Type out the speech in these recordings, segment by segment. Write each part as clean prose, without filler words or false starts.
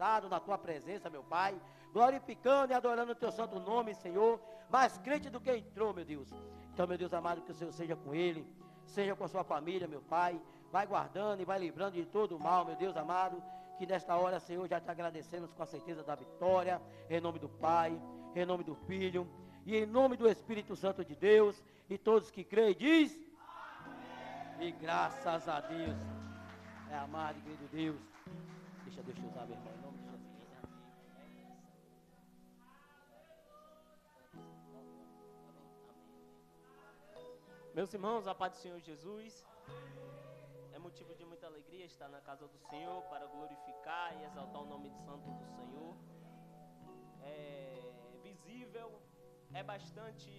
abraçado na tua presença, meu Pai, glorificando e adorando o teu santo nome, Senhor, mais crente do que entrou, meu Deus. Então, meu Deus amado, que o Senhor seja com ele, seja com a sua família, meu Pai, vai guardando e vai livrando de todo o mal, meu Deus amado, que nesta hora, Senhor, já te agradecemos com a certeza da vitória, em nome do Pai, em nome do Filho, e em nome do Espírito Santo de Deus, e todos que creem, diz, amém. E graças a Deus, é amado e querido Deus, deixa Deus te usar, meu irmão, em nome de Jesus. Meus irmãos, a paz do Senhor Jesus, é motivo de muita alegria estar na casa do Senhor para glorificar e exaltar o nome santo do Senhor. É visível, é bastante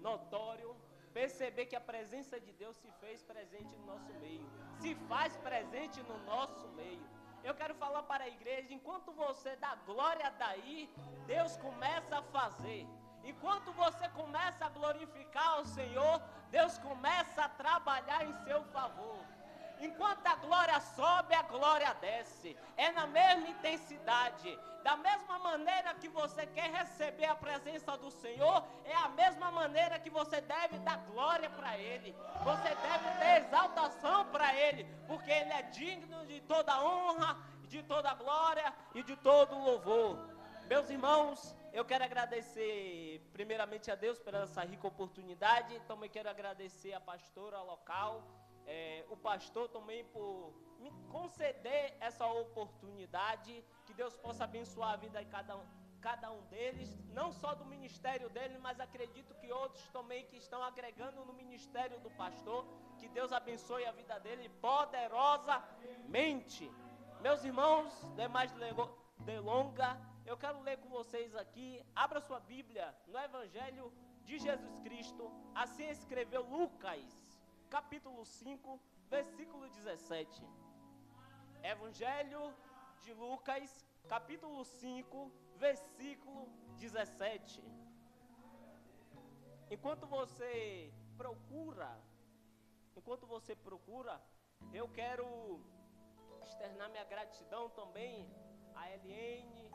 notório perceber que a presença de Deus se fez presente no nosso meio, se faz presente no nosso meio. Eu quero falar para a igreja, enquanto você dá glória daí, Deus começa a fazer. Enquanto você começa a glorificar o Senhor, Deus começa a trabalhar em seu favor. Enquanto a glória sobe, a glória desce. É na mesma intensidade. Da mesma maneira que você quer receber a presença do Senhor, é a mesma maneira que você deve dar glória para Ele. Você deve ter exaltação para Ele, porque Ele é digno de toda honra, de toda glória e de todo louvor. Meus irmãos, eu quero agradecer primeiramente a Deus por essa rica oportunidade. Também quero agradecer a pastora local, o pastor também por me conceder essa oportunidade. Que Deus possa abençoar a vida de cada um deles, não só do ministério dele, mas acredito que outros também que estão agregando no ministério do pastor. Que Deus abençoe a vida dele poderosamente. Meus irmãos, demais delonga, eu quero ler com vocês aqui. Abra sua Bíblia no Evangelho de Jesus Cristo. Assim escreveu Lucas, capítulo 5, versículo 17. Evangelho de Lucas, capítulo 5, versículo 17. Enquanto você procura, eu quero externar minha gratidão também a Eliane,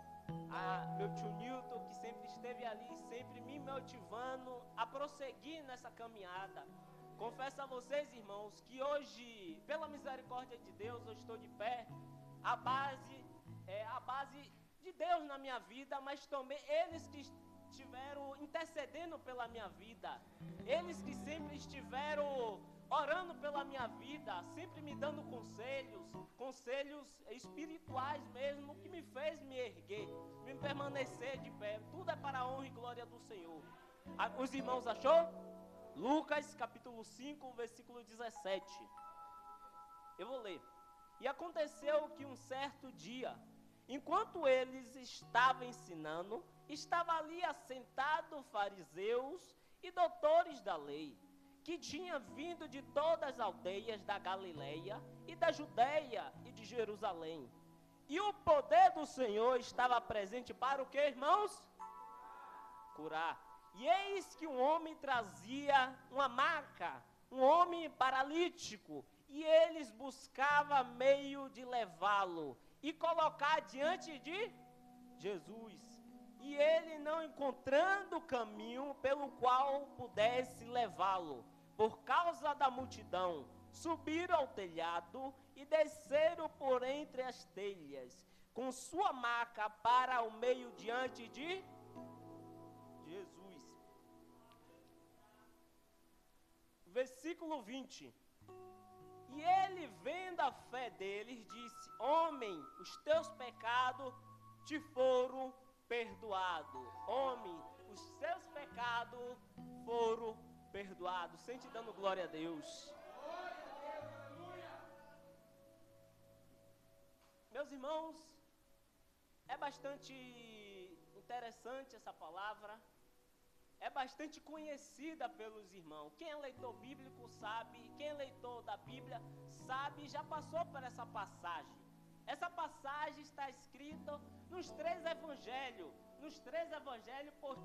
a meu tio Nilton, que sempre esteve ali, sempre me motivando a prosseguir nessa caminhada. Confesso a vocês, irmãos, que hoje, pela misericórdia de Deus, eu estou de pé, a base de Deus na minha vida, mas também eles que estiveram intercedendo pela minha vida, eles que sempre estiveram orando pela minha vida, sempre me dando conselhos espirituais mesmo, que me fez me erguer, me permanecer de pé. Tudo é para a honra e glória do Senhor. Os irmãos achou? Lucas capítulo 5, versículo 17. Eu vou ler. E aconteceu que um certo dia, enquanto eles estavam ensinando, estava ali assentado fariseus e doutores da lei, que tinha vindo de todas as aldeias da Galileia e da Judeia e de Jerusalém. E o poder do Senhor estava presente para o que, irmãos? Curar. E eis que um homem trazia uma maca, um homem paralítico, e eles buscavam meio de levá-lo e colocar diante de Jesus. E ele, não encontrando caminho pelo qual pudesse levá-lo, por causa da multidão, subiram ao telhado e desceram por entre as telhas, com sua maca para o meio diante de Jesus. Versículo 20. E ele, vendo a fé deles, disse: homem, os teus pecados te foram perdoados. Homem, os seus pecados foram perdoados. Sente dando glória a Deus. Meus irmãos, é bastante interessante essa palavra. É bastante conhecida pelos irmãos. Quem é leitor bíblico sabe, quem é leitor da Bíblia sabe, já passou por essa passagem. Essa passagem está escrita nos três evangelhos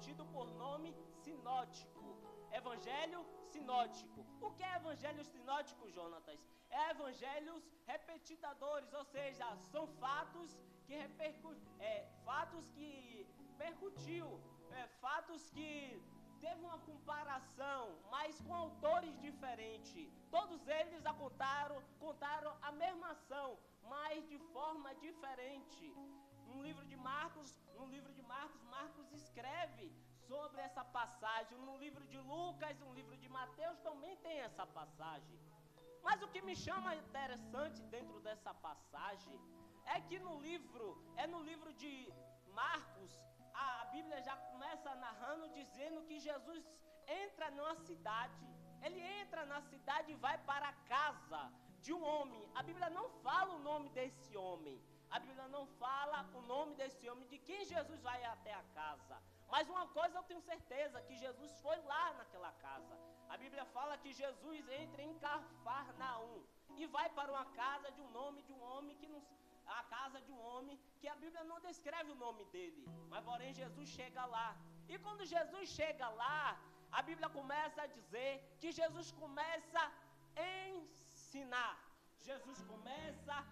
tido por nome sinótico. Evangelho sinótico. O que é evangelho sinótico, Jonatas? É evangelhos repetidores, ou seja, são fatos que fatos que percutiu, fatos que teve uma comparação, mas com autores diferentes. Todos eles contaram a mesma ação, mas de forma diferente. No livro de Marcos, Marcos escreve sobre essa passagem. No livro de Lucas, no livro de Mateus também tem essa passagem. Mas o que me chama interessante dentro dessa passagem é que no livro de Marcos, a Bíblia já começa narrando, dizendo que Jesus entra numa cidade. Ele entra na cidade e vai para a casa de um homem. A Bíblia não fala o nome desse homem. A Bíblia não fala o nome desse homem, de quem Jesus vai até a casa. Mas uma coisa eu tenho certeza, que Jesus foi lá naquela casa. A Bíblia fala que Jesus entra em Cafarnaum e vai para uma casa de um homem que não... A casa de um homem que a Bíblia não descreve o nome dele, mas porém Jesus chega lá. E quando Jesus chega lá, a Bíblia começa a dizer que Jesus começa a ensinar. Jesus começa a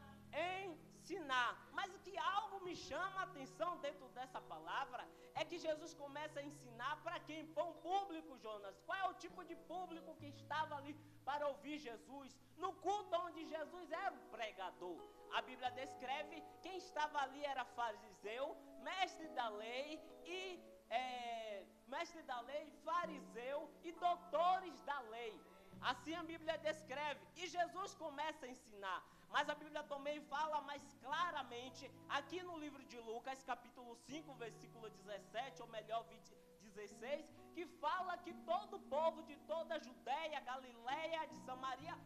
ensinar. Mas o que algo me chama a atenção dentro dessa palavra é que Jesus começa a ensinar para quem? Para um público, Jonas. Qual é o tipo de público que estava ali para ouvir Jesus? No culto onde Jesus era um pregador. A Bíblia descreve quem estava ali era fariseu, mestre da lei, fariseu e doutores da lei. Assim a Bíblia descreve. E Jesus começa a ensinar. Mas a Bíblia também fala mais claramente, aqui no livro de Lucas, capítulo 5, versículo 17, ou melhor, 16, que fala que todo o povo de toda a Judéia, Galileia, de Samaria,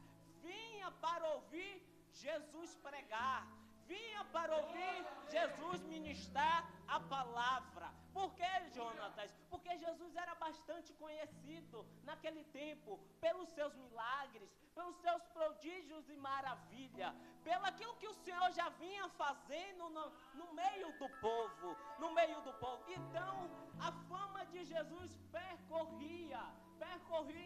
vinha para ouvir Jesus pregar, vinha para ouvir Jesus ministrar a palavra. Por que, Jonatas? Porque Jesus era bastante conhecido naquele tempo pelos seus milagres, pelos seus prodígios e maravilha, pelo aquilo que o Senhor já vinha fazendo no meio do povo, Então, a fama de Jesus percorria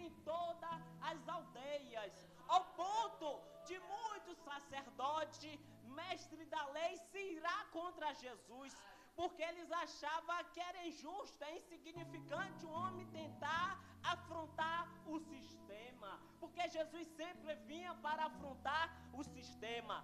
em todas as aldeias, ao ponto de muitos sacerdotes, mestre da lei, se irá contra Jesus, porque eles achavam que era injusto, insignificante o homem tentar afrontar o sistema, porque Jesus sempre vinha para afrontar o sistema.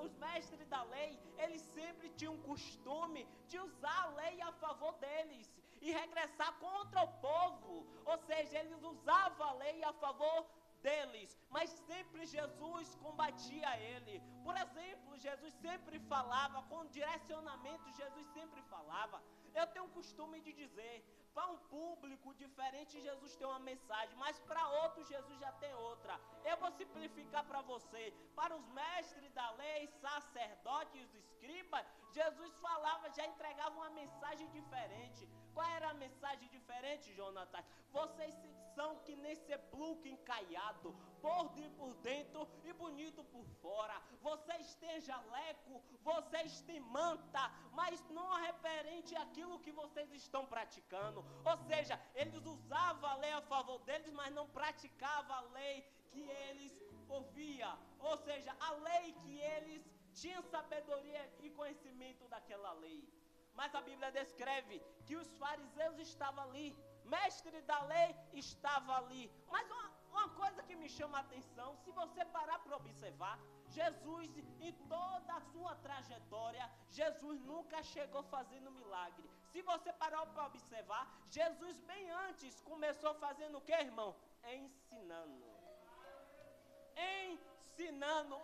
Os mestres da lei, eles sempre tinham o costume de usar a lei a favor deles e regressar contra o povo, ou seja, eles usavam a lei a favor deles, mas sempre Jesus combatia ele. Por exemplo, Jesus sempre falava, com direcionamento, Jesus sempre falava. Eu tenho o costume de dizer, para um público diferente Jesus tem uma mensagem, mas para outro Jesus já tem outra. Eu vou simplificar para você. Para os mestres da lei, sacerdotes e escribas, Jesus falava, já entregava uma mensagem diferente. Qual era a mensagem diferente, Jonatas? Vocês são que nem sepulcro encaiado, podre por dentro e bonito por fora. Vocês têm jaleco, vocês têm manta, mas não é referente àquilo que vocês estão praticando. Ou seja, eles usavam a lei a favor deles, mas não praticavam a lei que eles ouviam. Ou seja, a lei que eles tinham sabedoria e conhecimento daquela lei. Mas a Bíblia descreve que os fariseus estavam ali, mestre da lei estava ali. Mas uma coisa que me chama a atenção, se você parar para observar, Jesus, em toda a sua trajetória, Jesus nunca chegou fazendo milagre. Se você parar para observar, Jesus bem antes começou fazendo o que, irmão? Ensinando.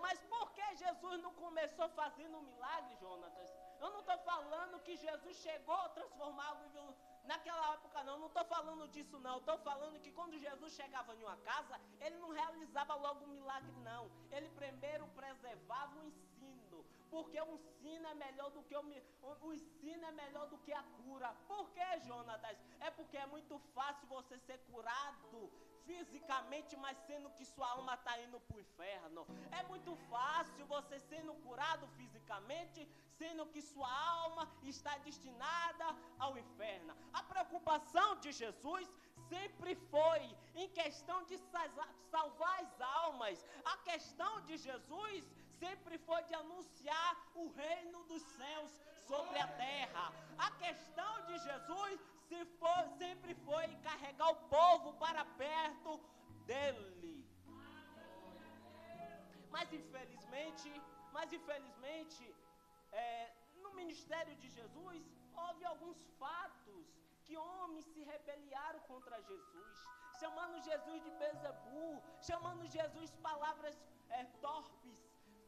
Mas por que Jesus não começou fazendo milagre, Jonatas? Eu não estou falando que Jesus chegou a transformar algo naquela época, não estou falando disso não. Estou falando que quando Jesus chegava em uma casa, ele não realizava logo um milagre, não. Ele primeiro preservava o ensino, porque o ensino é melhor do que a cura. Por que, Jonatas? É porque é muito fácil você ser curado fisicamente, mas sendo que sua alma está indo para o inferno. É muito fácil você sendo curado fisicamente, sendo que sua alma está destinada ao inferno. A preocupação de Jesus sempre foi em questão de salvar as almas. A questão de Jesus sempre foi de anunciar o reino dos céus sobre a terra. A questão de Jesus sempre foi carregar o povo para perto dele. Mas infelizmente, no ministério de Jesus, houve alguns fatos que homens se rebelaram contra Jesus, chamando Jesus de Beelzebul, chamando Jesus palavras torpes,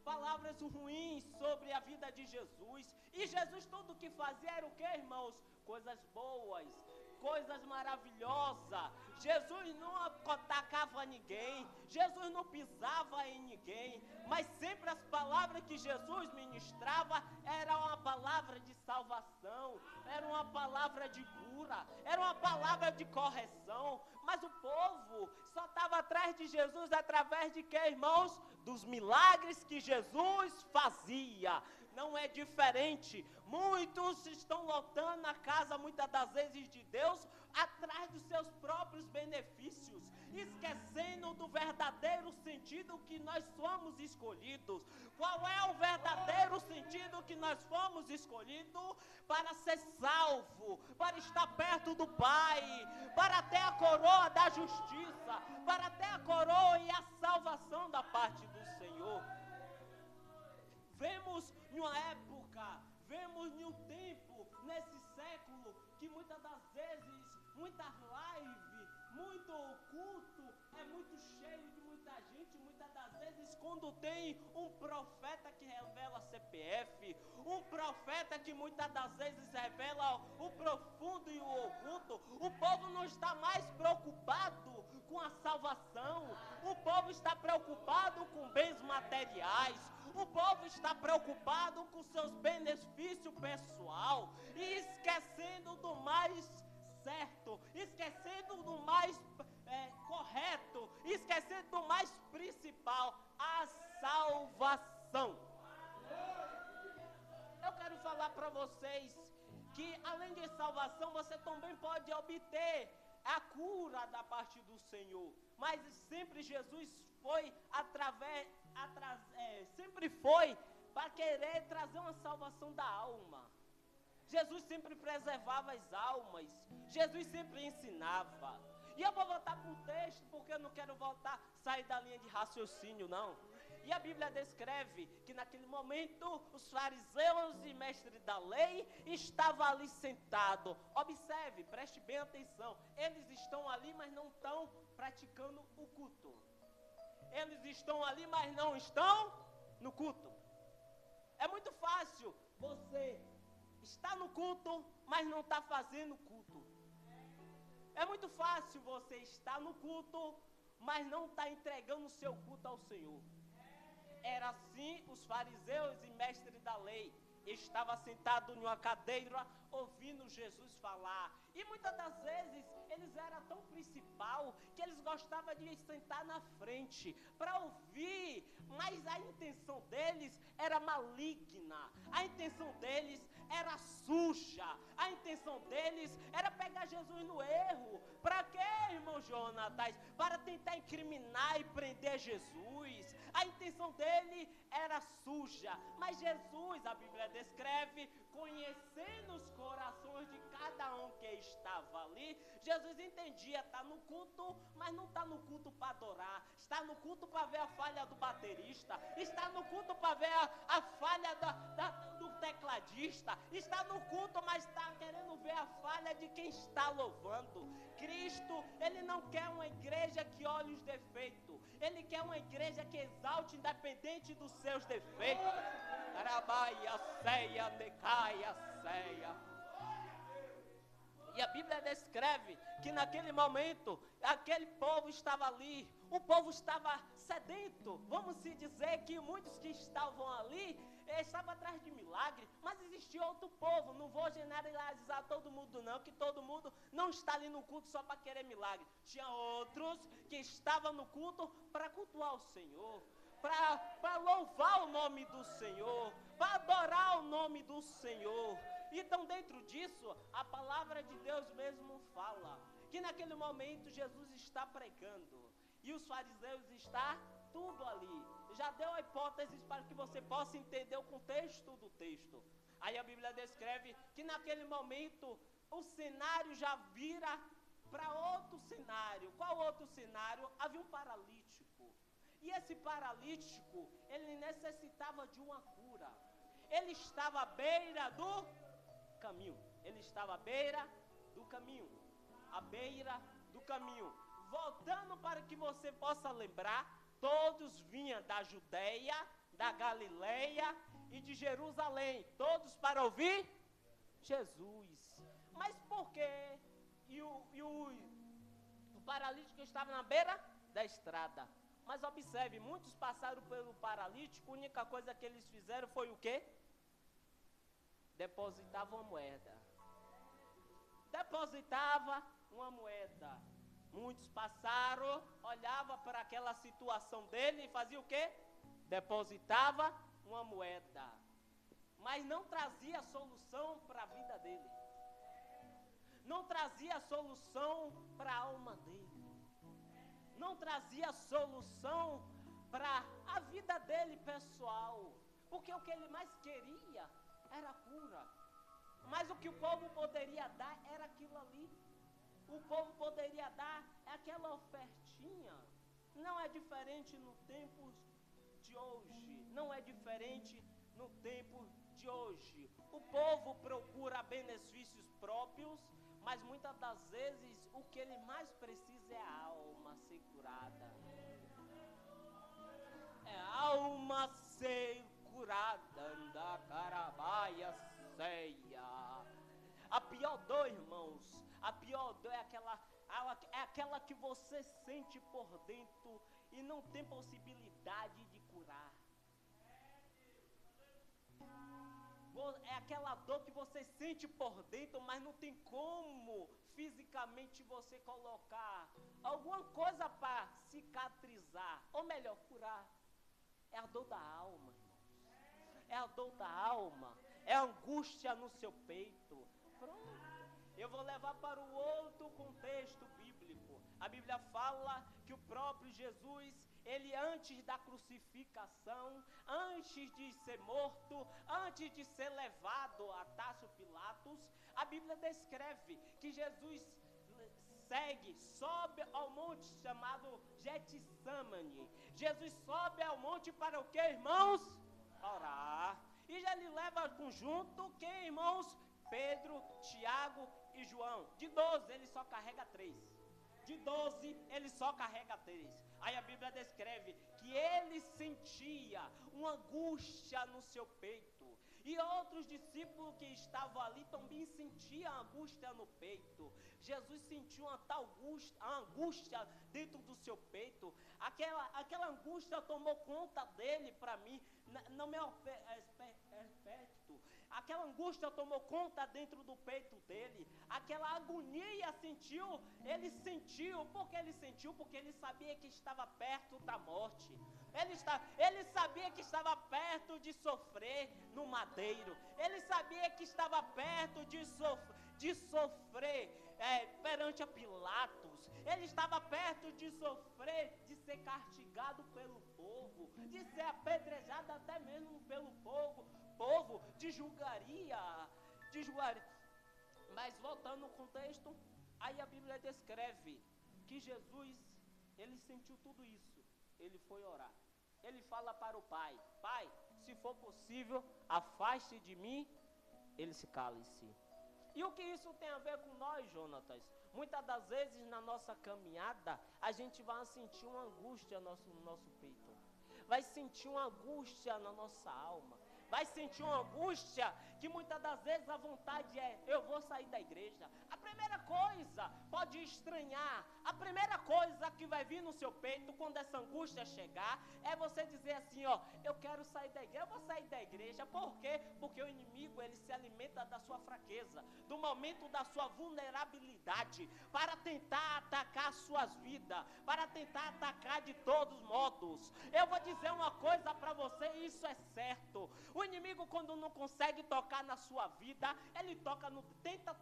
palavras ruins sobre a vida de Jesus. E Jesus tudo o que fazia era o que, irmãos? Coisas boas, coisas maravilhosas. Jesus não atacava ninguém, Jesus não pisava em ninguém, mas sempre as palavras que Jesus ministrava era uma palavra de salvação, era uma palavra de cura, era uma palavra de correção. Mas o povo só estava atrás de Jesus através de quê, irmãos? Dos milagres que Jesus fazia. Não é diferente. Muitos estão lotando a casa, muitas das vezes, de Deus, atrás dos seus próprios benefícios, esquecendo do verdadeiro sentido que nós somos escolhidos. Qual é o verdadeiro sentido que nós fomos escolhidos? Para ser salvo, para estar perto do Pai, para ter a coroa da justiça, para ter a coroa e a salvação da parte do Senhor. Vemos em uma época, vemos em um tempo, nesse século, que muitas das vezes, muitas lives, muito culto, é muito cheio de muita gente. Muitas das vezes, quando tem um profeta que revela CPF, um profeta que muitas das vezes revela o profundo e o oculto, o povo não está mais preocupado com a salvação, o povo está preocupado com bens materiais, o povo está preocupado com seus benefícios pessoal e esquecendo do mais certo, esquecendo do mais correto, esquecendo do mais principal, a salvação. Eu quero falar para vocês que além de salvação, você também pode obter a cura da parte do Senhor. Mas sempre Jesus foi sempre foi para querer trazer uma salvação da alma. Jesus sempre preservava as almas. Jesus sempre ensinava. E eu vou voltar para o texto, porque eu não quero sair da linha de raciocínio, não. E a Bíblia descreve que naquele momento os fariseus e mestres da lei estavam ali sentados. Observe, preste bem atenção. Eles estão ali, mas não estão praticando o culto. Eles estão ali, mas não estão no culto. É muito fácil você estar no culto, mas não está fazendo culto. É muito fácil você estar no culto, mas não está entregando o seu culto ao Senhor. Era assim os fariseus e mestres da lei. Estava sentado em uma cadeira ouvindo Jesus falar. E muitas das vezes eles eram tão principal que eles gostavam de sentar na frente para ouvir, mas a intenção deles era maligna, a intenção deles era suja, a intenção deles era pegar Jesus no erro. Para quê, irmão Jonatas? Para tentar incriminar e prender Jesus. A intenção dele era suja, mas Jesus, a Bíblia descreve, conhecendo os corações de cada um que estava ali, Jesus entendia, está no culto, mas não está no culto para adorar, está no culto para ver a falha do baterista, está no culto para ver a falha do tecladista, está no culto, mas está querendo ver a falha de quem está louvando. Cristo, ele não quer uma igreja que olhe os defeitos, ele quer uma igreja que exalte independente dos seus defeitos. Carabaia, ceia, decaia, ceia. E a Bíblia descreve que naquele momento, aquele povo estava ali, o povo estava sedento. Vamos se dizer que muitos que estavam ali estavam atrás de milagre, mas existia outro povo. Não vou generalizar todo mundo não, que todo mundo não está ali no culto só para querer milagre. Tinha outros que estavam no culto para cultuar o Senhor, para louvar o nome do Senhor, para adorar o nome do Senhor. Então, dentro disso, a palavra de Deus mesmo fala que naquele momento Jesus está pregando e os fariseus estão tudo ali. Já deu hipóteses para que você possa entender o contexto do texto. Aí a Bíblia descreve que naquele momento o cenário já vira para outro cenário. Qual outro cenário? Havia um paralítico. E esse paralítico, ele necessitava de uma cura. Ele estava à beira do caminho. Ele estava à beira do caminho. À beira do caminho. Voltando para que você possa lembrar, todos vinham da Judeia, da Galileia e de Jerusalém. Todos para ouvir Jesus. Mas por quê? E o paralítico estava na beira da estrada. Mas observe, muitos passaram pelo paralítico, a única coisa que eles fizeram foi o quê? Depositava uma moeda. Depositava uma moeda. Muitos passaram, olhavam para aquela situação dele e faziam o quê? Depositava uma moeda. Mas não trazia solução para a vida dele. Não trazia solução para a alma dele. Não trazia solução para a vida dele pessoal. Porque o que ele mais queria era cura. Mas o que o povo poderia dar era aquilo ali. O povo poderia dar aquela ofertinha. Não é diferente no tempo de hoje. Não é diferente no tempo de hoje. O povo procura benefícios próprios, mas muitas das vezes o que ele mais precisa é a alma ser curada. É a alma ser curada. Da carabaia ceia. A pior dor, irmãos, a pior dor é aquela que você sente por dentro e não tem possibilidade de curar. É aquela dor que você sente por dentro, mas não tem como fisicamente você colocar alguma coisa para cicatrizar, ou melhor, curar. É a dor da alma, irmãos. É a dor da alma. É a angústia no seu peito. Pronto. Eu vou levar para o outro contexto bíblico. A Bíblia fala que o próprio Jesus, ele antes da crucificação, antes de ser morto, antes de ser levado a Pôncio Pilatos, a Bíblia descreve que Jesus sobe ao monte chamado Getsemane. Jesus sobe ao monte para o que, irmãos? Orar. E já ele leva conjunto quem, irmãos? Pedro, Tiago e João. De 12 ele só carrega 3. De 12 ele só carrega 3. Aí a Bíblia descreve que ele sentia uma angústia no seu peito. E outros discípulos que estavam ali também sentiam angústia no peito. Jesus sentiu uma tal angústia dentro do seu peito. Aquela angústia tomou conta dele para mim. No meu aspecto. Aquela angústia tomou conta dentro do peito dele. Aquela agonia ele sentiu. Por que ele sentiu? Porque ele sabia que estava perto da morte. Ele sabia que estava perto de sofrer no madeiro. Ele sabia que estava perto de sofrer perante a Pilatos. Ele estava perto de sofrer, de ser castigado pelo povo, de ser apedrejado até mesmo pelo povo de julgaria. Mas voltando no contexto, aí a Bíblia descreve que Jesus, ele sentiu tudo isso. Ele foi orar. Ele fala para o Pai: Pai, se for possível, afaste de mim esse cálice. E o que isso tem a ver com nós, Jonatas? Muitas das vezes na nossa caminhada, a gente vai sentir uma angústia no nosso peito. Vai sentir uma angústia na nossa alma. Vai sentir uma angústia que muitas das vezes a vontade é: eu vou sair da igreja. A primeira coisa, pode estranhar, a primeira coisa que vai vir no seu peito quando essa angústia chegar, é você dizer assim, ó: eu quero sair da igreja, eu vou sair da igreja. Por quê? Porque o inimigo, ele se alimenta da sua fraqueza, do momento da sua vulnerabilidade, para tentar atacar as suas vidas, para tentar atacar de todos os modos. Eu vou dizer uma coisa para você, isso é certo. O inimigo, quando não consegue tocar na sua vida, ele tenta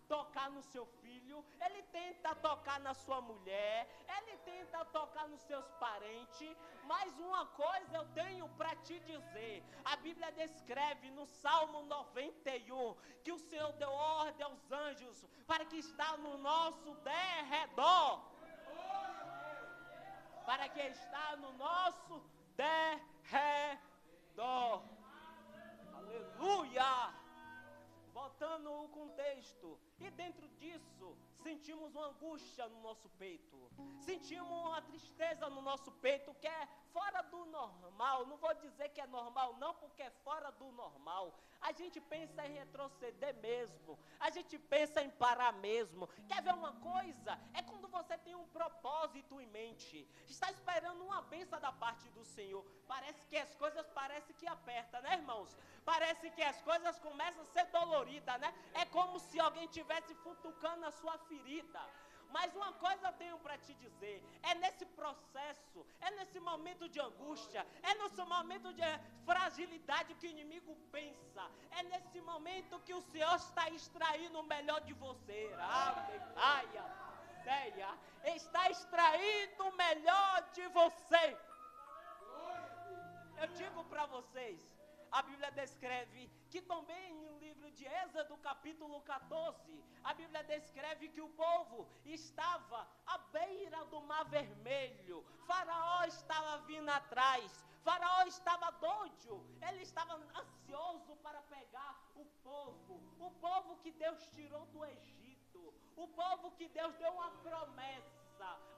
tocar no seu filho, ele tenta tocar na sua mulher, ele tenta tocar nos seus parentes, mas uma coisa eu tenho para te dizer, a Bíblia descreve no Salmo 91, que o Senhor deu ordem aos anjos, para que está no nosso derredor, para que está no nosso derredor, aleluia. Voltando ao contexto, e dentro disso, sentimos uma angústia no nosso peito, sentimos uma tristeza no nosso peito, que é fora do normal. Não vou dizer que é normal não, porque é fora do normal. A gente pensa em retroceder mesmo, a gente pensa em parar mesmo. Quer ver uma coisa? É quando você tem um propósito em mente, está esperando uma bênção da parte do Senhor. Parece que as coisas que apertam, né, irmãos? Parece que as coisas começam a ser doloridas, né? É como se alguém estivesse futucando a sua ferida. Mas uma coisa eu tenho para te dizer, é nesse processo, é nesse momento de angústia, é nesse momento de fragilidade que o inimigo pensa, é nesse momento que o Senhor está extraindo o melhor de você. Está extraindo o melhor de você. Eu digo para vocês, a Bíblia descreve que também no livro de Êxodo, capítulo 14, a Bíblia descreve que o povo estava à beira do Mar Vermelho. Faraó estava vindo atrás. Faraó estava doido. Ele estava ansioso para pegar o povo que Deus tirou do Egito, o povo que Deus deu uma promessa.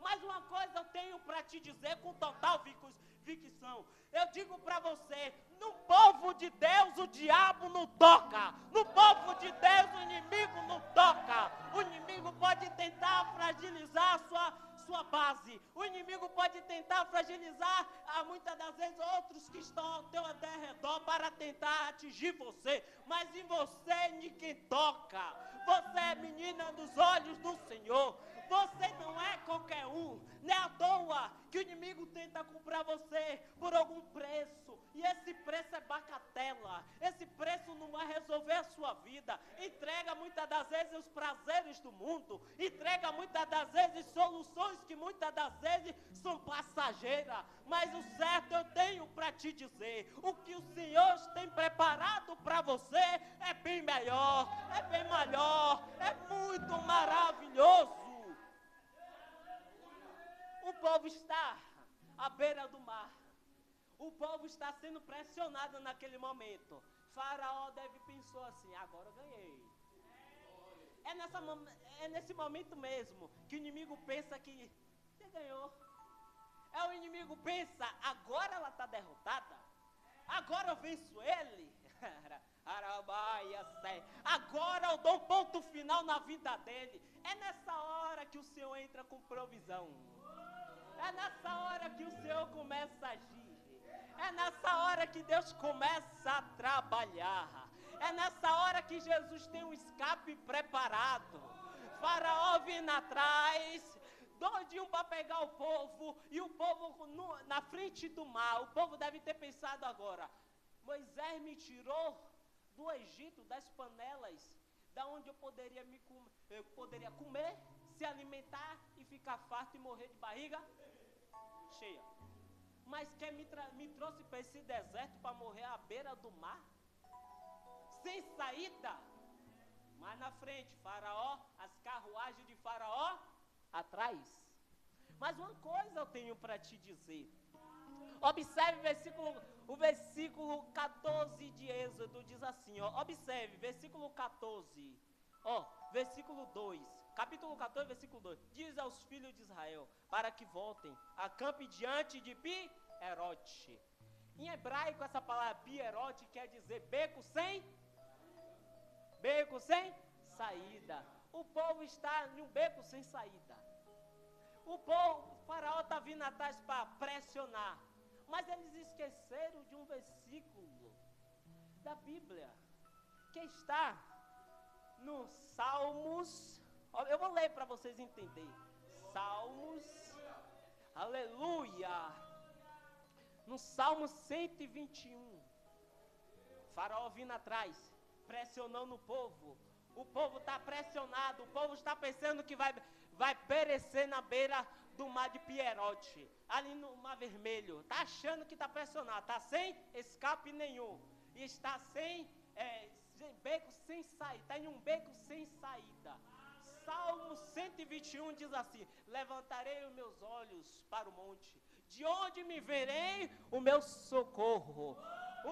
Mas uma coisa eu tenho para te dizer com total convicção. Eu digo para você, no povo de Deus o diabo não toca. No povo de Deus o inimigo não toca. O inimigo pode tentar fragilizar a sua base. O inimigo pode tentar fragilizar muitas das vezes outros que estão ao teu derredor para tentar atingir você. Mas em você ninguém toca. Você é menina dos olhos do Senhor. Você não é qualquer um. Não é à toa que o inimigo tenta comprar você por algum preço. E esse preço é bacatela. Esse preço não vai resolver a sua vida. Entrega muitas das vezes os prazeres do mundo. Entrega muitas das vezes soluções que muitas das vezes são passageiras. Mas o certo eu tenho para te dizer. O que o Senhor tem preparado para você é bem melhor. É bem melhor. É muito maravilhoso. O povo está à beira do mar. O povo está sendo pressionado naquele momento. Faraó pensou assim, agora eu ganhei. É nesse momento mesmo que o inimigo pensa que você ganhou. O inimigo pensa, agora ela está derrotada. Agora eu venço ele. Agora eu dou um ponto final na vida dele. É nessa hora que o Senhor entra com provisão. É nessa hora que o Senhor começa a agir. É nessa hora que Deus começa a trabalhar. É nessa hora que Jesus tem um escape preparado. Faraó vindo atrás, doidinho para pegar o povo, e o povo na frente do mar. O povo deve ter pensado agora, Moisés me tirou do Egito, das panelas, da onde eu poderia comer, se alimentar e ficar farto e morrer de barriga cheia. Mas quem me trouxe para esse deserto para morrer à beira do mar? Sem saída. Mas na frente, Faraó, as carruagens de Faraó atrás. Mas uma coisa eu tenho para te dizer. Observe o versículo 14 de Êxodo, diz assim, ó. Observe, versículo 14. Ó, versículo 2. Capítulo 14, versículo 2. Diz aos filhos de Israel, para que voltem, acampe diante de Pi-Herote. Em hebraico, essa palavra Pi-Herote quer dizer beco sem saída. O povo está em um beco sem saída. O faraó está vindo atrás para pressionar. Mas eles esqueceram de um versículo da Bíblia, que está no Salmos. Eu vou ler para vocês entenderem. Salmos, aleluia. No Salmo 121, Faraó vindo atrás, pressionando o povo. O povo está pressionado, o povo está pensando que vai perecer na beira do mar de Pierote, ali no Mar Vermelho. Está achando que está pressionado, está sem escape nenhum. E está beco sem saída, está em um beco sem saída. Salmo 121 diz assim: levantarei os meus olhos para o monte, de onde me verei o meu socorro.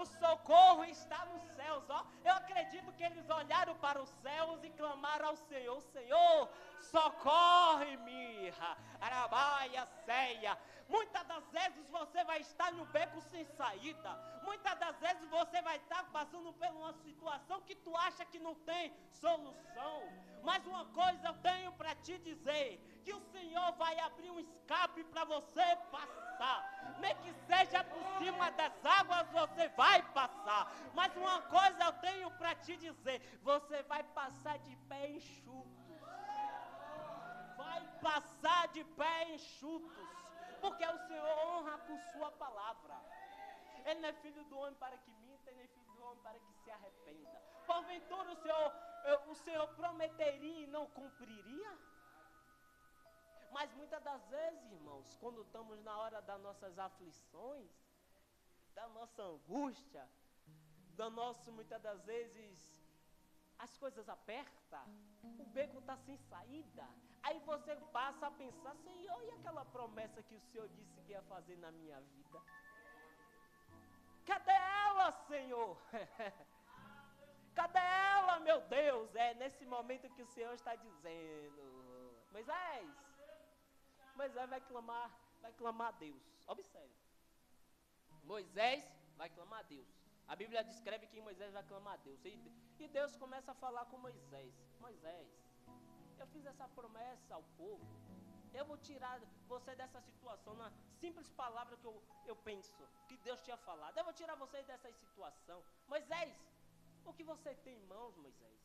O socorro está nos céus, ó. Eu acredito que eles olharam para os céus e clamaram ao Senhor: Senhor, socorre-me. Arabaia, ceia. Muitas das vezes você vai estar no beco sem saída. Muitas das vezes você vai estar passando por uma situação que tu acha que não tem solução. Mas uma coisa eu tenho para te dizer: que o Senhor vai abrir um escape para você passar. Nem que seja por cima das águas, você vai passar. Mas uma coisa eu tenho para te dizer: você vai passar de pé enxutos. Vai passar de pé enxutos. Porque o Senhor honra com sua palavra. Ele não é filho do homem para que minta, ele não é filho do homem para que se arrependa. Porventura o Senhor prometeria e não cumpriria? Mas muitas das vezes, irmãos, quando estamos na hora das nossas aflições, da nossa angústia, muitas das vezes, as coisas apertam, o beco está sem saída. Aí você passa a pensar: Senhor, e aquela promessa que o Senhor disse que ia fazer na minha vida? Cadê ela, Senhor? Cadê ela, meu Deus? É nesse momento que o Senhor está dizendo: Moisés vai clamar a Deus. Observe. Moisés vai clamar a Deus. A Bíblia descreve que Moisés vai clamar a Deus. E Deus começa a falar com Moisés: Moisés, eu fiz essa promessa ao povo. Eu vou tirar você dessa situação. Na simples palavra que eu penso que Deus tinha falado, eu vou tirar você dessa situação. Moisés, o que você tem em mãos, Moisés?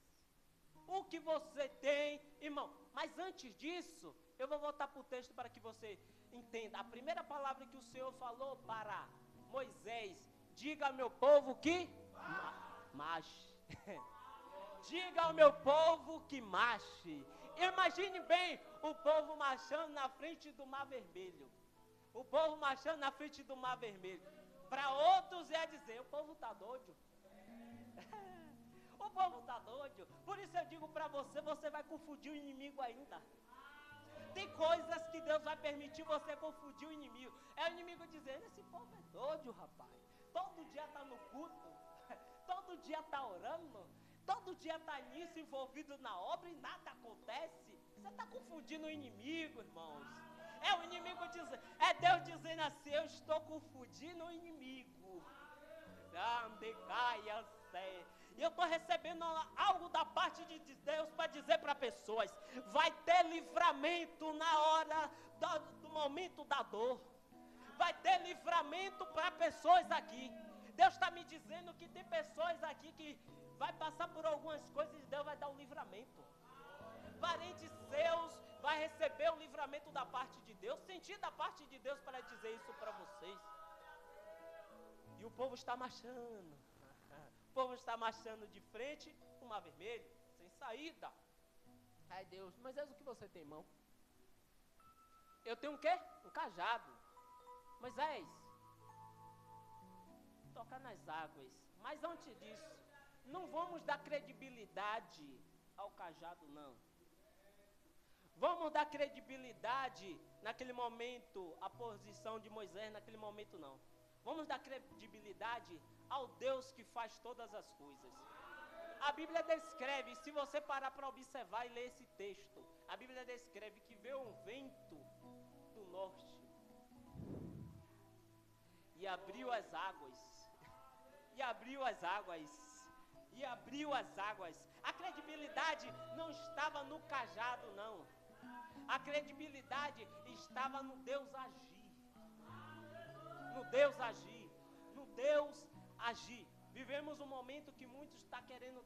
O que você tem, irmão? Mas antes disso, eu vou voltar para o texto para que você entenda. A primeira palavra que o Senhor falou para Moisés: diga ao meu povo que marche. Diga ao meu povo que marche. Imagine bem o povo marchando na frente do Mar Vermelho. O povo marchando na frente do Mar Vermelho. Para outros é dizer: o povo está doido. O povo está doido. Por isso eu digo para você: você vai confundir o inimigo ainda. Tem coisas que Deus vai permitir você confundir o inimigo. É o inimigo dizendo: esse povo é doido, rapaz. Todo dia está no culto. Todo dia está orando. Todo dia está nisso, envolvido na obra e nada acontece. Você está confundindo o inimigo, irmãos. É o inimigo dizendo, é Deus dizendo assim: eu estou confundindo o inimigo. E eu estou recebendo algo da parte de Deus para dizer para pessoas: vai ter livramento na hora do momento da dor. Vai ter livramento para pessoas aqui. Deus está me dizendo que tem pessoas aqui que vai passar por algumas coisas e Deus vai dar um livramento. Parentes seus vai receber o livramento da parte de Deus. Senti da parte de Deus para dizer isso para vocês. E o povo está marchando. O povo está marchando de frente para o Mar Vermelho, sem saída. Ai Deus, mas é o que você tem em mão? Eu tenho um quê? Um cajado. Moisés, tocar nas águas. Mas antes disso, não vamos dar credibilidade ao cajado, não. Vamos dar credibilidade naquele momento, a posição de Moisés naquele momento, não. Vamos dar credibilidade ao Deus que faz todas as coisas. A Bíblia descreve, se você parar para observar e ler esse texto, a Bíblia descreve que veio um vento do norte e abriu as águas. E abriu as águas. E abriu as águas. A credibilidade não estava no cajado, não. A credibilidade estava no Deus agir. No Deus agir. No Deus agir. Vivemos um momento que muitos estão querendo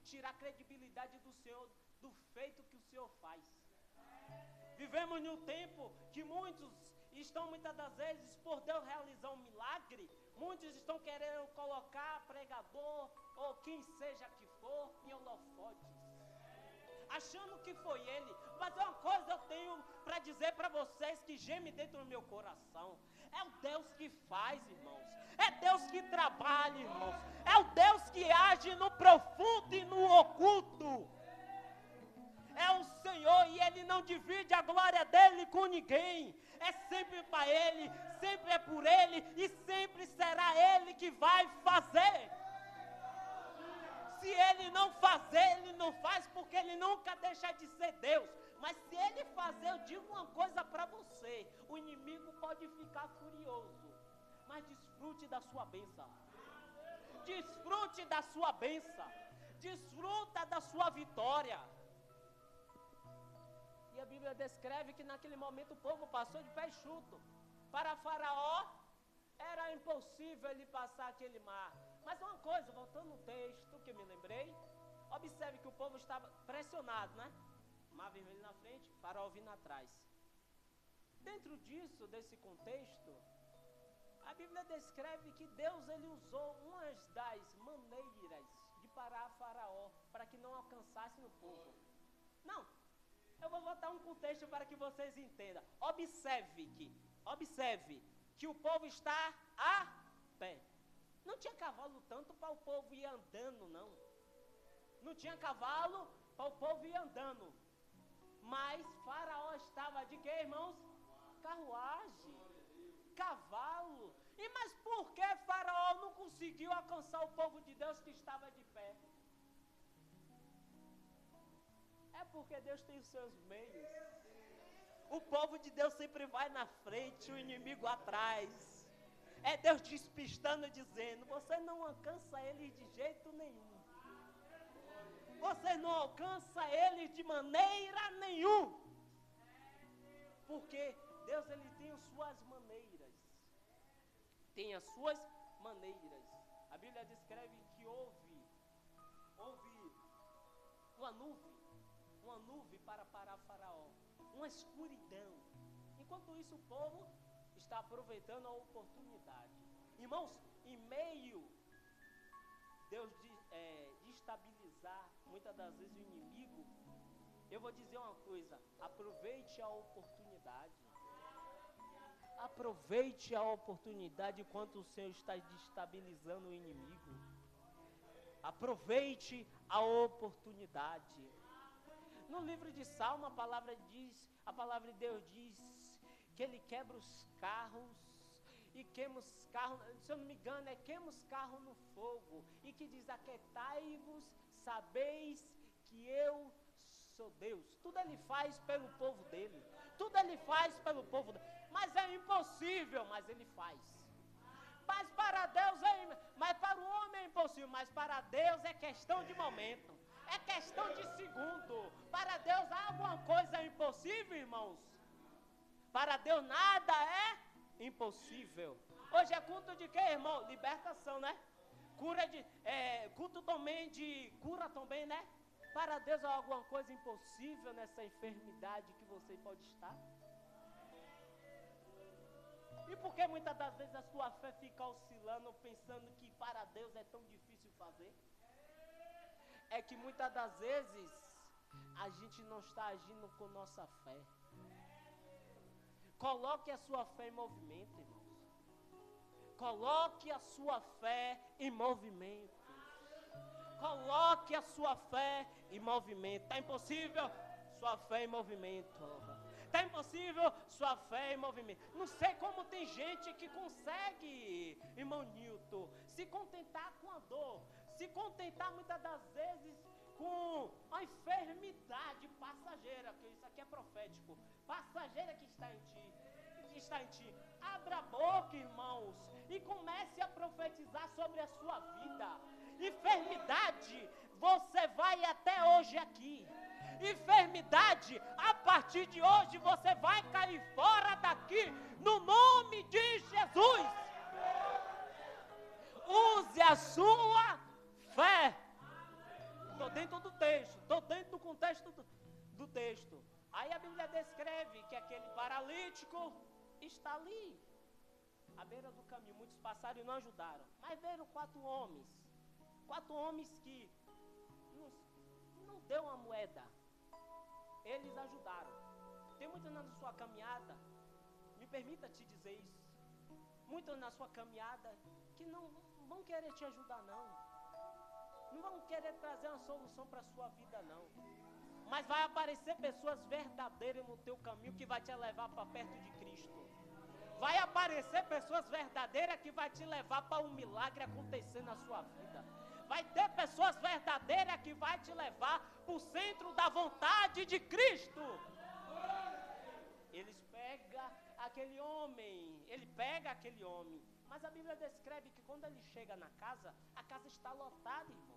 tirar a credibilidade do Senhor, do feito que o Senhor faz. Vivemos num tempo que muitos estão, muitas das vezes, por Deus realizar um milagre, muitos estão querendo colocar pregador, ou quem seja que for, em holofotes. achando que foi ele. Mas uma coisa eu tenho para dizer para vocês que geme dentro do meu coração. É o Deus que faz, irmãos. É Deus que trabalha, irmãos. É o Deus que age no profundo e no oculto. É o Senhor e Ele não divide a glória dEle com ninguém. É sempre para Ele, sempre é por Ele e sempre será Ele que vai fazer. Se Ele não fazer, Ele não faz porque Ele nunca deixa de ser Deus. Mas se Ele fazer, eu digo uma coisa para você: o inimigo pode ficar furioso, mas desfrute da sua bênção. Desfrute da sua bênção. Desfruta da sua vitória. E a Bíblia descreve que naquele momento o povo passou de pé enxuto. Para Faraó era impossível ele passar aquele mar. Mas uma coisa, voltando no texto que me lembrei, observe que o povo estava pressionado, né? Mar vermelho na frente, Faraó vindo atrás. Dentro disso, desse contexto, a Bíblia descreve que Deus ele usou uma das maneiras de parar Faraó para que não alcançasse no povo. Não, eu vou botar um contexto para que vocês entendam. Observe que o povo está a pé. Não tinha cavalo tanto para o povo ir andando, não. Não tinha cavalo para o povo ir andando. Mas Faraó estava de quê, irmãos? Carruagem, cavalo. E mas por que Faraó não conseguiu alcançar o povo de Deus que estava de pé? É porque Deus tem os seus meios. O povo de Deus sempre vai na frente, o inimigo atrás. É Deus despistando, dizendo: você não alcança eles de jeito nenhum. Você não alcança eles de maneira nenhuma. Porque Deus ele tem as suas maneiras. Tem as suas maneiras. A Bíblia descreve que houve uma nuvem para parar Faraó, uma escuridão. Enquanto isso o povo está aproveitando a oportunidade. Irmãos, em meio Deus destabilizar muitas das vezes o inimigo, eu vou dizer uma coisa: aproveite a oportunidade. Aproveite a oportunidade enquanto o Senhor está destabilizando o inimigo. Aproveite a oportunidade. No livro de Salmo, a palavra de Deus diz que Ele quebra os carros e queima os carros, se eu não me engano, queima os carros no fogo, e que diz: aquietai-vos, sabeis que eu sou Deus. Tudo Ele faz pelo povo dele, tudo Ele faz pelo povo dele, mas é impossível, mas Ele faz. Mas para Deus mas para o homem é impossível, mas para Deus é questão de momento, é questão de segundo. Para Deus há alguma coisa impossível, irmãos? Para Deus nada é impossível. Hoje é culto de quê, irmão? Libertação, né? Culto também de cura também, né? Para Deus há alguma coisa impossível nessa enfermidade que você pode estar? E por que muitas das vezes a sua fé fica oscilando, pensando que para Deus é tão difícil fazer? É que muitas das vezes a gente não está agindo com nossa fé. Coloque a sua fé em movimento, irmãos. Coloque a sua fé em movimento. Coloque a sua fé em movimento. Está impossível? Sua fé em movimento. Está impossível? Sua fé em movimento. Não sei como tem gente que consegue, irmão Nilton, se contentar com a dor, se contentar muitas das vezes com a enfermidade passageira, que isso aqui é profético, passageira que está em ti. Abra a boca, irmãos, e comece a profetizar sobre a sua vida. Enfermidade, você vai até hoje aqui. Enfermidade, a partir de hoje você vai cair fora daqui, no nome de Jesus. Use a sua fé. Estou dentro do texto, estou dentro do contexto do texto. Aí a Bíblia descreve que aquele paralítico está ali, à beira do caminho. Muitos passaram e não ajudaram, mas veram 4 homens que não deu uma moeda, eles ajudaram. Tem muitos na sua caminhada, me permita te dizer isso, muitos na sua caminhada que não vão querer te ajudar não vão querer trazer uma solução para a sua vida não, mas vai aparecer pessoas verdadeiras no teu caminho que vai te levar para perto de Cristo. Vai aparecer pessoas verdadeiras que vai te levar para um milagre acontecer na sua vida. Vai ter pessoas verdadeiras que vai te levar para o centro da vontade de Cristo. Ele pega aquele homem, mas a Bíblia descreve que quando ele chega na casa, a casa está lotada, irmãos.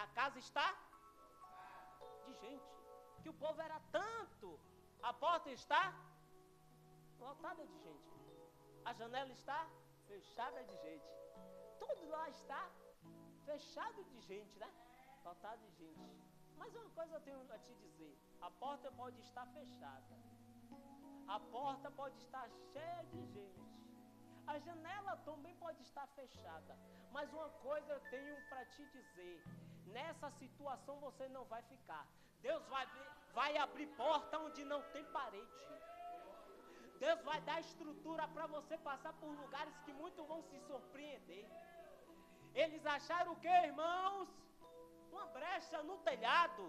A casa está de gente, que o povo era tanto, a porta está lotada de gente, a janela está fechada de gente, tudo lá está fechado de gente, né? Lotado de gente. Mas uma coisa eu tenho a te dizer: a porta pode estar fechada, a porta pode estar cheia de gente, a janela também pode estar fechada, mas uma coisa eu tenho para te dizer: nessa situação você não vai ficar. Deus vai abrir porta onde não tem parede. Deus vai dar estrutura para você passar por lugares que muitos vão se surpreender. Eles acharam o que, irmãos? Uma brecha no telhado.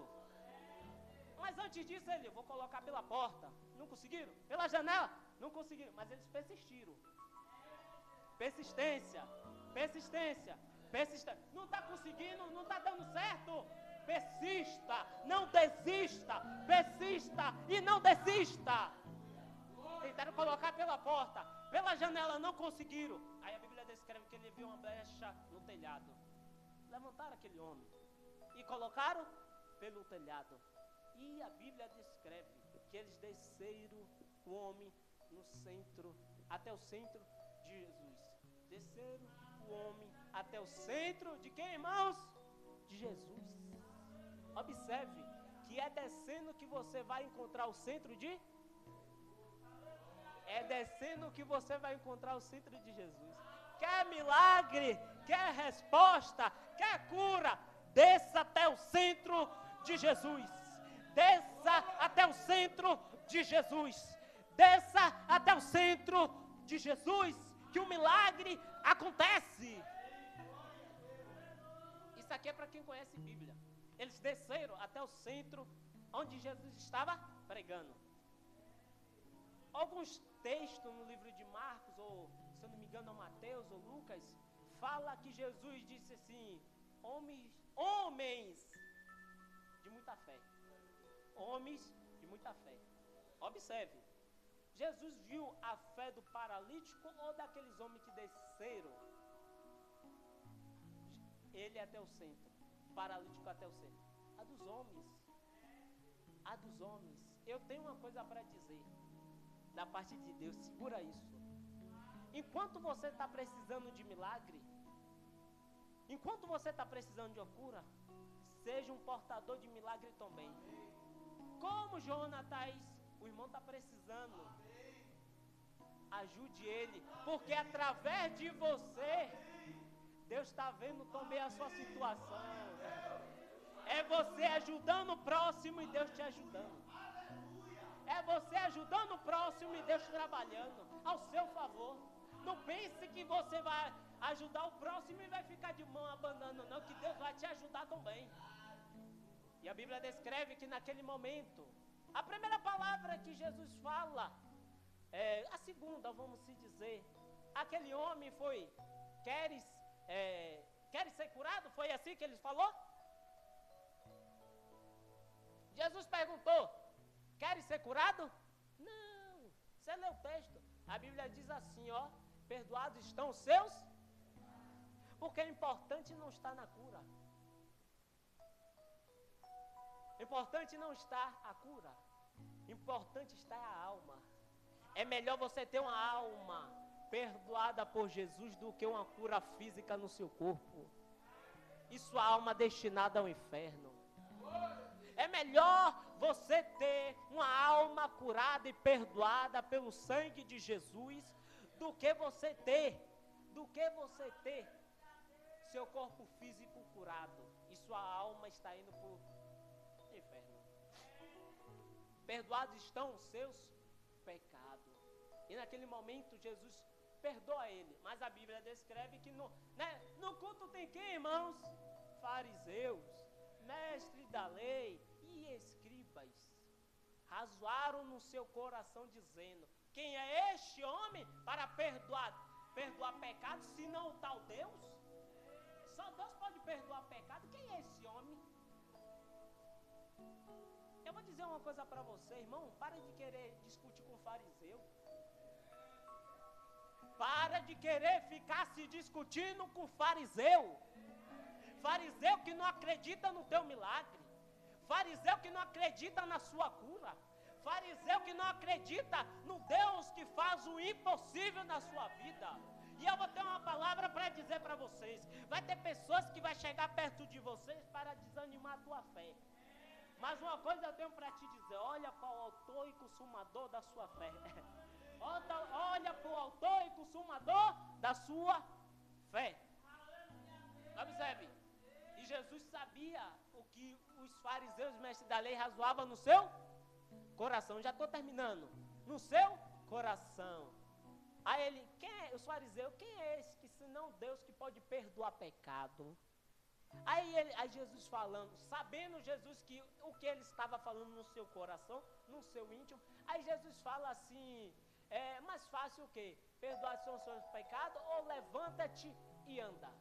Mas antes disso, eu vou colocar pela porta. Não conseguiram? Pela janela? Não conseguiram. Mas eles persistiram. Persistência. Não está conseguindo, não está dando certo. Persista, não desista. Persista e não desista. Tentaram colocar pela porta, pela janela, não conseguiram. Aí a Bíblia descreve que ele viu uma brecha no telhado. Levantaram aquele homem e colocaram pelo telhado. E a Bíblia descreve que eles desceram o homem no centro, até o centro de Jesus. Desceram o homem até o centro de quem, irmãos? De Jesus. Observe que é descendo que você vai encontrar o centro de... É descendo que você vai encontrar o centro de Jesus. Quer milagre, quer resposta, quer cura, desça até o centro de Jesus. Desça até o centro de Jesus. Desça até o centro de Jesus, que o milagre acontece. Isso aqui é para quem conhece Bíblia. Eles desceram até o centro onde Jesus estava pregando. Alguns textos no livro de Marcos, ou se eu não me engano, Mateus ou Lucas, fala que Jesus disse assim: homens de muita fé. Homens de muita fé. Observe, Jesus viu a fé do paralítico ou daqueles homens que desceram ele até o centro, o paralítico até o centro? A dos homens. A dos homens. Eu tenho uma coisa para dizer da parte de Deus, segura isso. Enquanto você está precisando de milagre, enquanto você está precisando de uma cura, seja um portador de milagre também. Como Jonatas, o irmão está precisando, ajude ele, porque através de você, Deus está vendo também a sua situação. É você ajudando o próximo e Deus te ajudando. É você ajudando o próximo e Deus trabalhando ao seu favor. Não pense que você vai ajudar o próximo e vai ficar de mão abanando, não, que Deus vai te ajudar também. E a Bíblia descreve que naquele momento, a primeira palavra que Jesus fala, a segunda, vamos se dizer, aquele homem foi: queres ser curado? Foi assim que ele falou? Jesus perguntou: queres ser curado? Não. Você lê o texto. A Bíblia diz assim, ó: perdoados estão os seus. Porque o importante não está na cura. Importante não está a cura. Importante está a alma. É melhor você ter uma alma perdoada por Jesus do que uma cura física no seu corpo. E sua alma destinada ao inferno. É melhor você ter uma alma curada e perdoada pelo sangue de Jesus do que você ter seu corpo físico curado e sua alma está indo para o inferno. perdoados estão os seus pecados. E naquele momento Jesus perdoa ele. Mas a Bíblia descreve que no culto tem quem, irmãos? Fariseus, mestres da lei e escribas. Razoaram no seu coração dizendo: quem é este homem para perdoar pecados, se não o tal Deus? Só Deus pode perdoar pecado. Quem é esse homem? Eu vou dizer uma coisa para você, irmão. Para de querer discutir com fariseu. Para de querer ficar se discutindo com fariseu. Fariseu que não acredita no teu milagre. Fariseu que não acredita na sua cura. Fariseu que não acredita no Deus que faz o impossível na sua vida. E eu vou ter uma palavra para dizer para vocês. Vai ter pessoas que vão chegar perto de vocês para desanimar a tua fé. Mas uma coisa eu tenho para te dizer: olha para o autor e consumador da sua fé. Olha para o autor e consumador da sua fé. Observe. E Jesus sabia o que os fariseus, mestres da lei, razoavam no seu coração. Já estou terminando. No seu coração. Aí ele, os fariseus, quem é esse que senão Deus que pode perdoar pecado? Aí Jesus falando, sabendo Jesus que o que ele estava falando no seu coração, no seu íntimo, aí Jesus fala assim: é mais fácil o quê? Perdoar os seus pecados ou levanta-te e anda?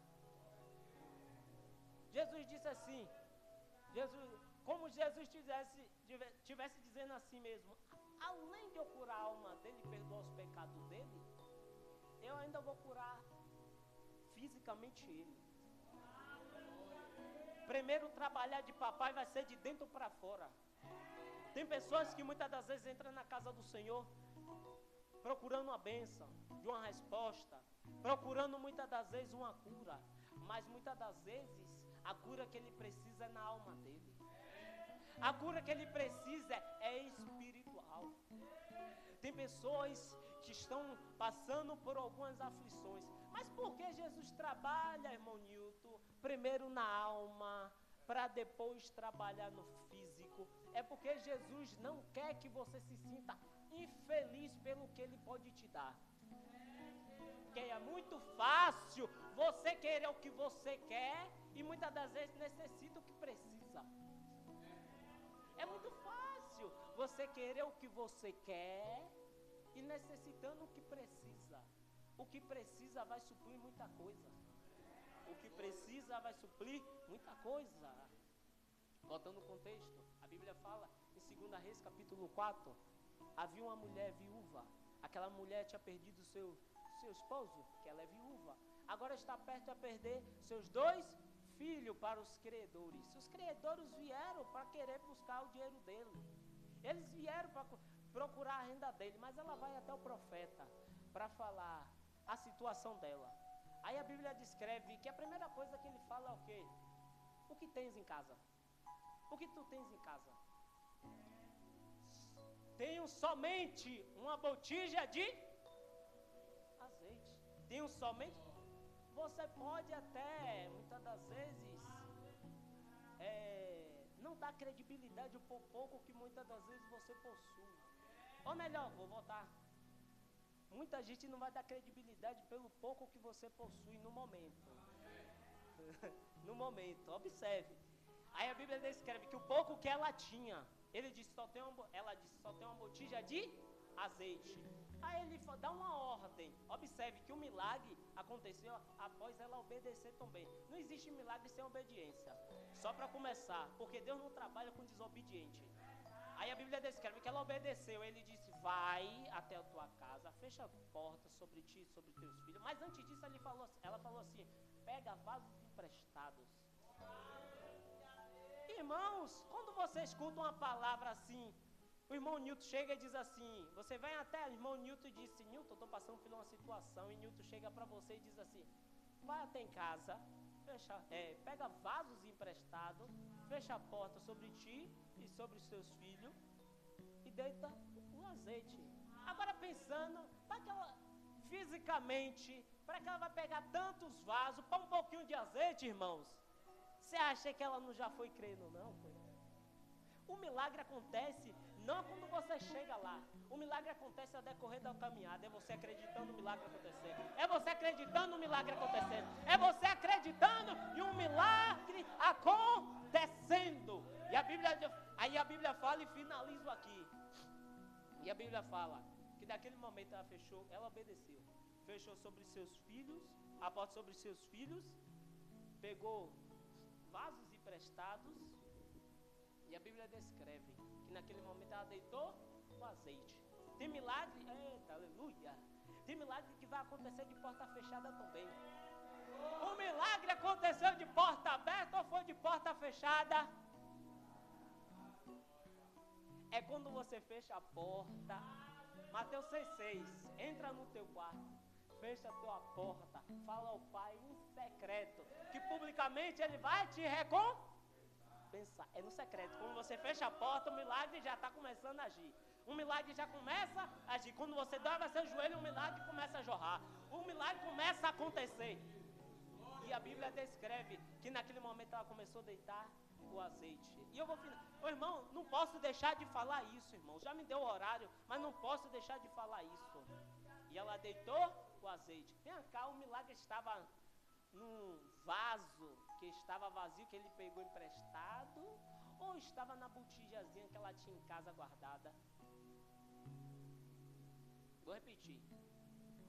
Jesus disse assim, como Jesus tivesse dizendo assim mesmo: além de eu curar a alma dele e perdoar os pecados dele, eu ainda vou curar fisicamente ele. Primeiro trabalhar de papai vai ser de dentro para fora. Tem pessoas que muitas das vezes entram na casa do Senhor procurando uma bênção, de uma resposta, procurando muitas das vezes uma cura, mas muitas das vezes a cura que ele precisa é na alma dele. A cura que ele precisa é espiritual. Tem pessoas que estão passando por algumas aflições. Mas por que Jesus trabalha, irmão Nilton, primeiro na alma, para depois trabalhar no físico? É porque Jesus não quer que você se sinta infeliz pelo que ele pode te dar. Porque é muito fácil você querer o que você quer e muitas das vezes necessita o que precisa. É muito fácil você querer o que você quer e necessitando o que precisa. O que precisa vai suprir muita coisa. O que precisa vai suprir muita coisa. Voltando ao contexto, a Bíblia fala em 2 Reis capítulo 4, havia uma mulher viúva. Aquela mulher tinha perdido seu esposo, que ela é viúva. Agora está perto de perder seus 2 filhos para os credores. Os credores vieram para querer buscar o dinheiro dele. Eles vieram para procurar a renda dele, mas ela vai até o profeta para falar a situação dela. Aí a Bíblia descreve que a primeira coisa que ele fala é o quê? O que tens em casa? O que tu tens em casa? Tenho somente uma botija de azeite. Tenho somente. Você pode até, muitas das vezes, não dar credibilidade por pouco que muitas das vezes você possui. Ou melhor, vou voltar. Muita gente não vai dar credibilidade pelo pouco que você possui no momento. No momento, observe. Aí a Bíblia descreve que o pouco que ela tinha, ela disse, só tem uma botija de azeite. Aí ele dá uma ordem. Observe que o milagre aconteceu após ela obedecer também. Não existe milagre sem obediência. Só para começar, porque Deus não trabalha com desobediente. Aí a Bíblia descreve que ela obedeceu. Ele disse, vai até a tua casa, fecha a porta sobre ti e sobre teus filhos. Mas antes disso ela falou assim, pega vasos emprestados. Irmãos, quando você escuta uma palavra assim, o irmão Nilton chega e diz assim, você vai até o irmão Nilton e diz, Nilton, eu estou passando por uma situação, e Nilton chega para você e diz assim, vai até em casa, pega vasos emprestados, fecha a porta sobre ti e sobre os seus filhos e deita o azeite. Agora pensando, fisicamente, para que ela vai pegar tantos vasos para um pouquinho de azeite, irmãos? Você acha que ela não já foi crendo, não? Foi? O milagre acontece não quando você chega lá. O milagre acontece ao decorrer da caminhada. É você acreditando no milagre acontecendo. É você acreditando no milagre acontecendo. É você acreditando em um milagre acontecendo. E aí a Bíblia fala e finalizo aqui. E a Bíblia fala que naquele momento ela fechou, ela obedeceu. Fechou sobre seus filhos, a porta sobre seus filhos, pegou vasos emprestados. E a Bíblia descreve que naquele momento ela deitou o azeite. Tem milagre, eita, aleluia. Tem milagre que vai acontecer de porta fechada também. O milagre aconteceu de porta aberta ou foi de porta fechada? É quando você fecha a porta. Mateus 6,6. Entra no teu quarto, fecha a tua porta, fala ao Pai em secreto, que publicamente Ele vai te recompensar. É no secreto. Quando você fecha a porta, o milagre já está começando a agir. O milagre já começa a agir. Quando você dobra seu joelho, o milagre começa a jorrar. O milagre começa a acontecer. E a Bíblia descreve que naquele momento ela começou a deitar o azeite. E eu vou irmão, não posso deixar de falar isso, irmão. Já me deu o horário, mas não posso deixar de falar isso. E ela deitou o azeite. Vem cá, o milagre estava num vaso que estava vazio, que ele pegou emprestado, ou estava na botijazinha que ela tinha em casa guardada? Vou repetir.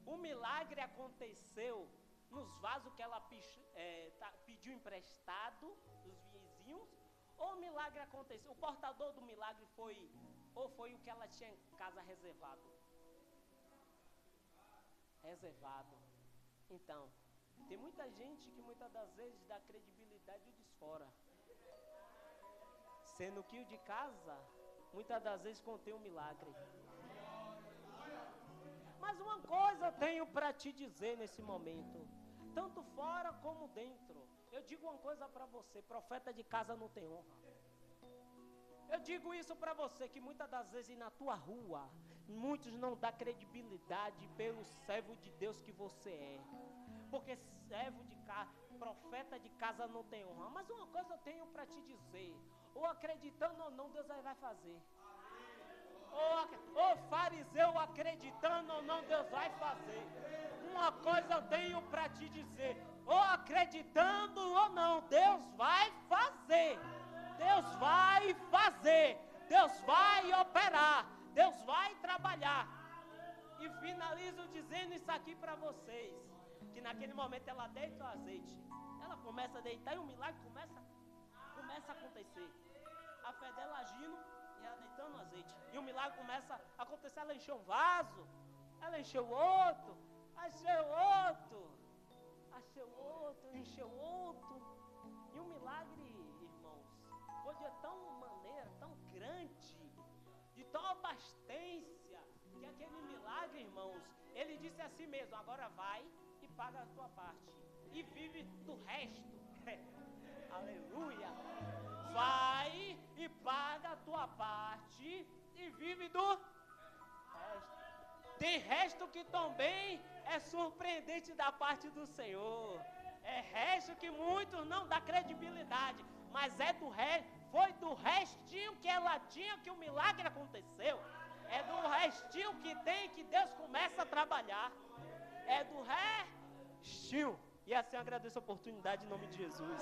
O milagre aconteceu nos vasos que ela pediu emprestado dos vizinhos, ou o milagre aconteceu, o portador do milagre foi o que ela tinha em casa reservado? Então, tem muita gente que muitas das vezes dá credibilidade e desfora, sendo que o de casa muitas das vezes contém um milagre. Mas uma coisa eu tenho para te dizer nesse momento, tanto fora como dentro. Eu digo uma coisa para você: profeta de casa não tem honra. Eu digo isso para você, que muitas das vezes na tua rua, muitos não dão credibilidade pelo servo de Deus que você é. Porque servo de casa, profeta de casa não tem honra. Mas uma coisa eu tenho para te dizer: ou acreditando ou não, Deus vai fazer. Ou fariseu acreditando ou não, Deus vai fazer. Uma coisa eu tenho para te dizer: ou acreditando ou não, Deus vai fazer. Deus vai fazer. Deus vai operar. Deus vai trabalhar. E finalizo dizendo isso aqui para vocês: que naquele momento ela deita o azeite. Ela começa a deitar e o milagre começa a acontecer. A fé dela agindo e ela deitando o azeite. E o milagre começa a acontecer. Ela encheu um vaso, ela encheu outro, encheu outro. E o milagre, irmãos, foi de tão maneira, tão grande, de tal abastência, que aquele milagre, irmãos, ele disse a si mesmo: agora vai e paga a tua parte e vive do resto. Aleluia! Vai e paga a tua parte e vive do resto. Tem resto que também é surpreendente da parte do Senhor. É resto que muitos não dão credibilidade, mas é do resto. Foi do restinho que ela tinha que o milagre aconteceu. É do restinho que tem que Deus começa a trabalhar. É do restinho. E assim eu agradeço a oportunidade em nome de Jesus.